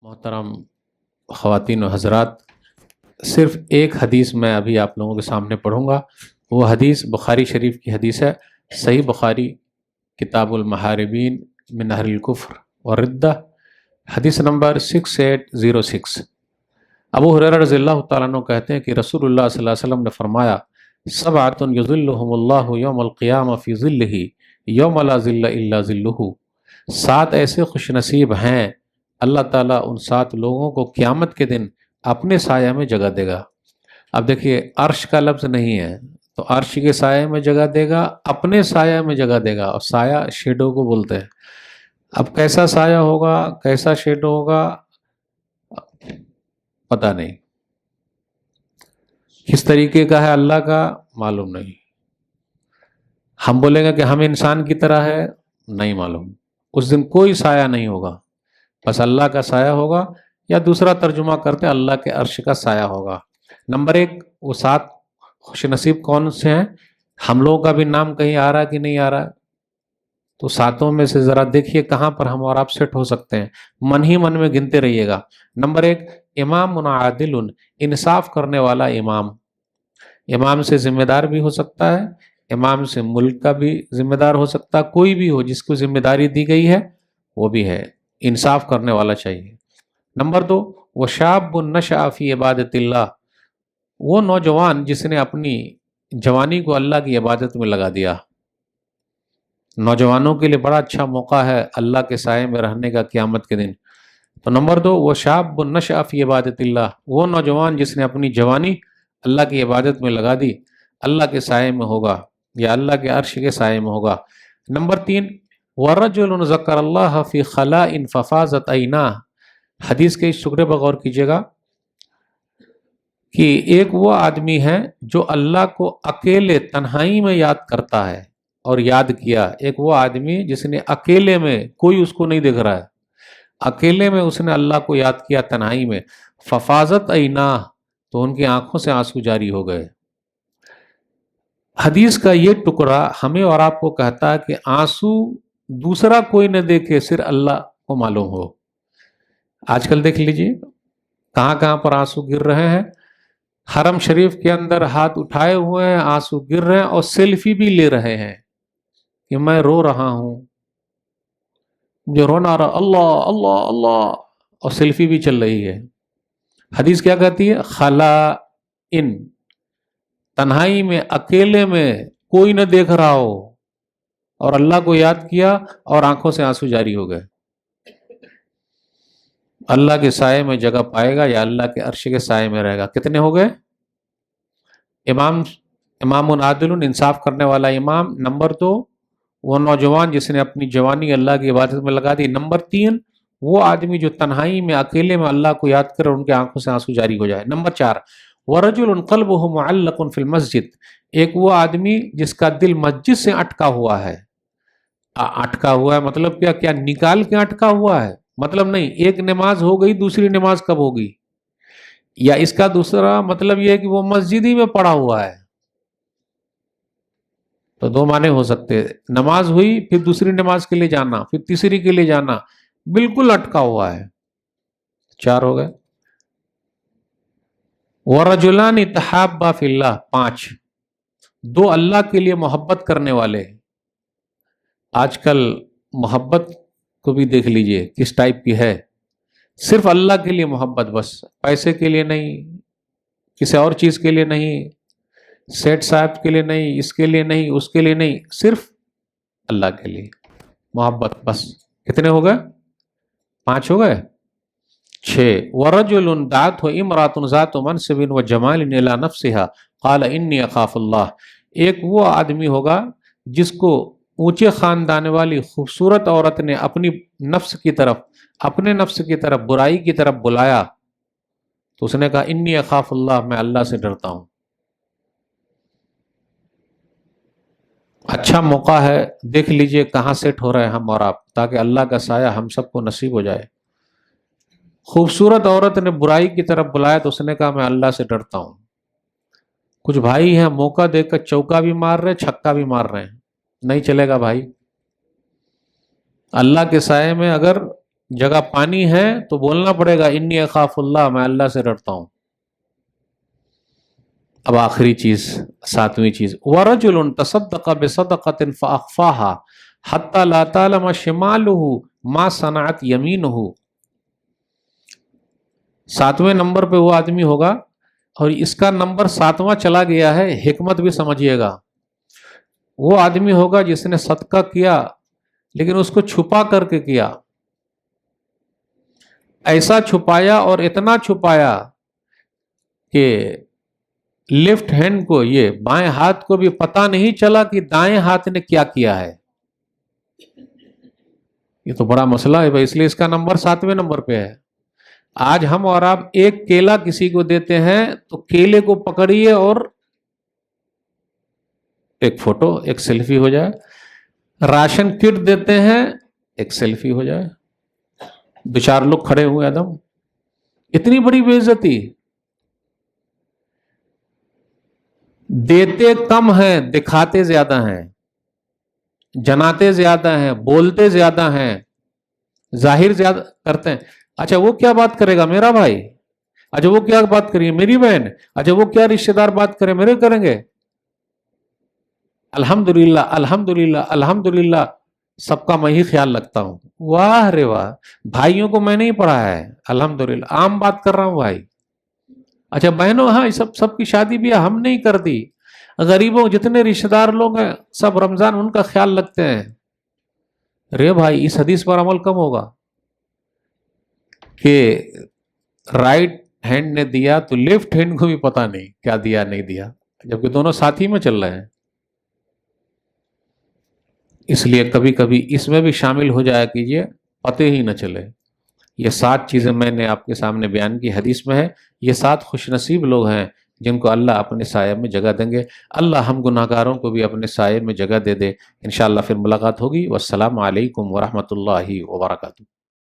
محترم خواتین و حضرات، صرف ایک حدیث میں ابھی آپ لوگوں کے سامنے پڑھوں گا۔ وہ حدیث بخاری شریف کی حدیث ہے، صحیح بخاری کتاب المحاربین من نہر الکفر والردہ، حدیث نمبر 6806۔ ابو ہریرہ رضی اللہ تعالیٰ عنہ کہتے ہیں کہ رسول اللہ صلی اللہ علیہ وسلم نے فرمایا، سبعۃ یظلھم اللہ یوم القیامہ فی ظلہ یوم لا ظل الا ظلہ۔ 7 ایسے خوش نصیب ہیں، اللہ تعالیٰ ان 7 لوگوں کو قیامت کے دن اپنے سایہ میں جگہ دے گا۔ اب دیکھیے، عرش کا لفظ نہیں ہے تو عرش کے سایہ میں جگہ دے گا، اپنے سایہ میں جگہ دے گا، اور سایہ شیڈو کو بولتے ہیں۔ اب کیسا سایہ ہوگا، کیسا شیڈو ہوگا، پتہ نہیں، کس طریقے کا ہے اللہ کا معلوم نہیں۔ ہم بولیں گے کہ ہم انسان کی طرح ہے، نہیں معلوم۔ اس دن کوئی سایہ نہیں ہوگا، بس اللہ کا سایہ ہوگا، یا دوسرا ترجمہ کرتے ہیں اللہ کے عرش کا سایہ ہوگا۔ نمبر 1، وہ 7 خوش نصیب کون سے ہیں؟ ہم لوگوں کا بھی نام کہیں آ رہا ہے کہ نہیں آ رہا ہے؟ تو 7 میں سے ذرا دیکھیے کہاں پر ہم اور آپ سیٹ ہو سکتے ہیں، من ہی من میں گنتے رہیے گا۔ نمبر 1، امام عادل، انصاف کرنے والا امام۔ امام سے ذمہ دار بھی ہو سکتا ہے، امام سے ملک کا بھی ذمہ دار ہو سکتا ہے، کوئی بھی ہو جس کو ذمہ داری دی گئی ہے وہ بھی ہے، انصاف کرنے والا چاہیے۔ نمبر 2، وہ شاب نشأ فی عبادت اللہ، وہ نوجوان جس نے اپنی جوانی کو اللہ کی عبادت میں لگا دیا۔ نوجوانوں کے لیے بڑا اچھا موقع ہے اللہ کے سائے میں رہنے کا قیامت کے دن۔ تو نمبر 2، وہ شاب نشأ فی عبادت اللہ، وہ نوجوان جس نے اپنی جوانی اللہ کی عبادت میں لگا دی، اللہ کے سائے میں ہوگا یا اللہ کے عرش کے سائے میں ہوگا۔ نمبر 3، وَرَجُلٌ ذَكَرَ اللَّهَ فِي خَلَاءٍ فَفَاضَتْ عَيْنَاهُ۔ حدیث کے اس ٹکڑے پر غور کیجیے گا کہ ایک وہ آدمی ہے جو اللہ کو اکیلے تنہائی میں یاد کرتا ہے اور یاد کیا۔ ایک وہ آدمی جس نے اکیلے میں، کوئی اس کو نہیں دیکھ رہا ہے، اکیلے میں اس نے اللہ کو یاد کیا تنہائی میں، ففاضت عیناہ، تو ان کی آنکھوں سے آنسو جاری ہو گئے۔ حدیث کا یہ ٹکڑا ہمیں اور آپ کو کہتا ہے کہ آنسو دوسرا کوئی نہ دیکھے، صرف اللہ کو معلوم ہو۔ آج کل دیکھ لیجئے کہاں کہاں پر آنسو گر رہے ہیں، حرم شریف کے اندر ہاتھ اٹھائے ہوئے ہیں، آنسو گر رہے ہیں، اور سیلفی بھی لے رہے ہیں کہ میں رو رہا ہوں، جو رونا رہا، اللہ اللہ اللہ، اور سیلفی بھی چل رہی ہے۔ حدیث کیا کہتی ہے؟ خلاء، تنہائی میں، اکیلے میں، کوئی نہ دیکھ رہا ہو، اور اللہ کو یاد کیا اور آنکھوں سے آنسو جاری ہو گئے۔ اللہ کے سائے میں جگہ پائے گا یا اللہ کے عرش کے سائے میں رہے گا۔ کتنے ہو گئے؟ امام عادل، انصاف کرنے والا امام۔ نمبر 2، وہ نوجوان جس نے اپنی جوانی اللہ کی عبادت میں لگا دی۔ نمبر 3، وہ آدمی جو تنہائی میں، اکیلے میں اللہ کو یاد کرے اور ان کے آنکھوں سے آنسو جاری ہو جائے۔ نمبر 4، وَرَجُلٌ قَلْبُهُ مُعَلَّقٌ فِي الْمَسْجِدِ، ایک وہ آدمی جس کا دل مسجد سے اٹکا ہوا ہے۔ اٹکا ہوا ہے مطلب کیا نکال کے اٹکا ہوا ہے؟ مطلب نہیں، ایک نماز ہو گئی، دوسری نماز کب ہوگی؟ یا اس کا دوسرا مطلب یہ ہے کہ وہ مسجد ہی میں پڑا ہوا ہے۔ تو 2 معنی ہو سکتے، نماز ہوئی، پھر دوسری نماز کے لیے جانا، پھر تیسری کے لیے جانا، بالکل اٹکا ہوا ہے۔ 4 ہو گئے۔ وَرَجُلَانِ تَحَابَّا فِي اللَّهِ، 5، 2 اللہ کے لیے محبت کرنے والے۔ آج کل محبت کو بھی دیکھ لیجئے کس ٹائپ کی ہے، صرف اللہ کے لیے محبت، بس پیسے کے لیے نہیں، کسی اور چیز کے لیے نہیں، سیٹ صاحب کے لیے نہیں، اس کے لیے نہیں، اس کے لیے نہیں، صرف اللہ کے لیے محبت، بس۔ کتنے ہو گئے؟ 5 ہو گئے۔ 6، وَرَجُلٌ دَعَتْهُ امْرَأَةٌ ذَاتُ مَنْصِبٍ وَجَمَالٍ إِلَىٰ نَفْسِهَا قَالَ إِنِّي أَخَافُ اللَّهَ، ایک وہ آدمی ہوگا جس کو اونچے خاندان والی خوبصورت عورت نے اپنے نفس کی طرف برائی کی طرف بلایا، تو اس نے کہا انی اخاف اللہ، میں اللہ سے ڈرتا ہوں۔ اچھا موقع ہے، دیکھ لیجئے کہاں سیٹ ہو رہے ہیں ہم اور آپ، تاکہ اللہ کا سایہ ہم سب کو نصیب ہو جائے۔ خوبصورت عورت نے برائی کی طرف بلایا تو اس نے کہا میں اللہ سے ڈرتا ہوں۔ کچھ بھائی ہیں موقع دیکھ کر چوکا بھی مار رہے، چھکا بھی مار رہے ہیں، نہیں چلے گا بھائی۔ اللہ کے سائے میں اگر جگہ پانی ہے تو بولنا پڑے گا انی اخاف اللہ، میں اللہ سے ڈرتا ہوں۔ اب آخری چیز، ساتویں چیز، وَرَجُلٌ تَصَدَّقَ بِصَدَقَةٍ فَأَخْفَاهَا حَتَّى لَا تَعْلَمَ شِمَالُهُ مَا صَنَعَتْ يَمِينُهُ۔ ساتویں نمبر پہ وہ آدمی ہوگا، اور اس کا نمبر ساتواں چلا گیا ہے، حکمت بھی سمجھیے گا۔ وہ آدمی ہوگا جس نے صدقہ کیا لیکن اس کو چھپا کر کے کیا، ایسا چھپایا اور اتنا چھپایا کہ لیفٹ ہینڈ کو، یہ بائیں ہاتھ کو بھی پتہ نہیں چلا کہ دائیں ہاتھ نے کیا کیا ہے۔ یہ تو بڑا مسئلہ ہے بھائی، اس لیے اس کا نمبر ساتویں نمبر پہ ہے۔ آج ہم اور آپ ایک کیلا کسی کو دیتے ہیں تو کیلے کو پکڑیے اور ایک فوٹو، ایک سیلفی ہو جائے، راشن کٹ دیتے ہیں ایک سیلفی ہو جائے، دو چار لوگ کھڑے ہوئے ادم، اتنی بڑی بے عزتی۔ دیتے کم ہیں، دکھاتے زیادہ ہیں، جناتے زیادہ ہیں، بولتے زیادہ ہیں، ظاہر زیادہ کرتے ہیں۔ اچھا وہ کیا بات کرے گا میرا بھائی، اچھا وہ کیا بات کریے میری بہن، اچھا وہ کیا رشتہ دار بات کرے میرے کریں گے۔ الحمدللہ الحمدللہ الحمدللہ، سب کا میں ہی خیال رکھتا ہوں۔ واہ رے واہ، بھائیوں کو میں نہیں پڑھا ہے، الحمدللہ عام بات کر رہا ہوں بھائی۔ اچھا بہنوں، ہاں سب کی شادی بھی ہم نہیں کر دی، غریبوں جتنے رشتہ دار لوگ ہیں سب رمضان ان کا خیال رکھتے ہیں۔ رے بھائی اس حدیث پر عمل کم ہوگا کہ رائٹ ہینڈ نے دیا تو لیفٹ ہینڈ کو بھی پتا نہیں کیا دیا نہیں دیا، جبکہ دونوں ساتھ ہی میں چل رہے ہیں۔ اس لیے کبھی کبھی اس میں بھی شامل ہو جایا کیجئے، پتہ ہی نہ چلے۔ یہ 7 چیزیں میں نے آپ کے سامنے بیان کی، حدیث میں ہے۔ یہ 7 خوش نصیب لوگ ہیں جن کو اللہ اپنے سائے میں جگہ دیں گے۔ اللہ ہم گناہ گاروں کو بھی اپنے سائے میں جگہ دے دے۔ انشاءاللہ پھر ملاقات ہوگی۔ والسلام علیکم ورحمۃ اللہ وبرکاتہ۔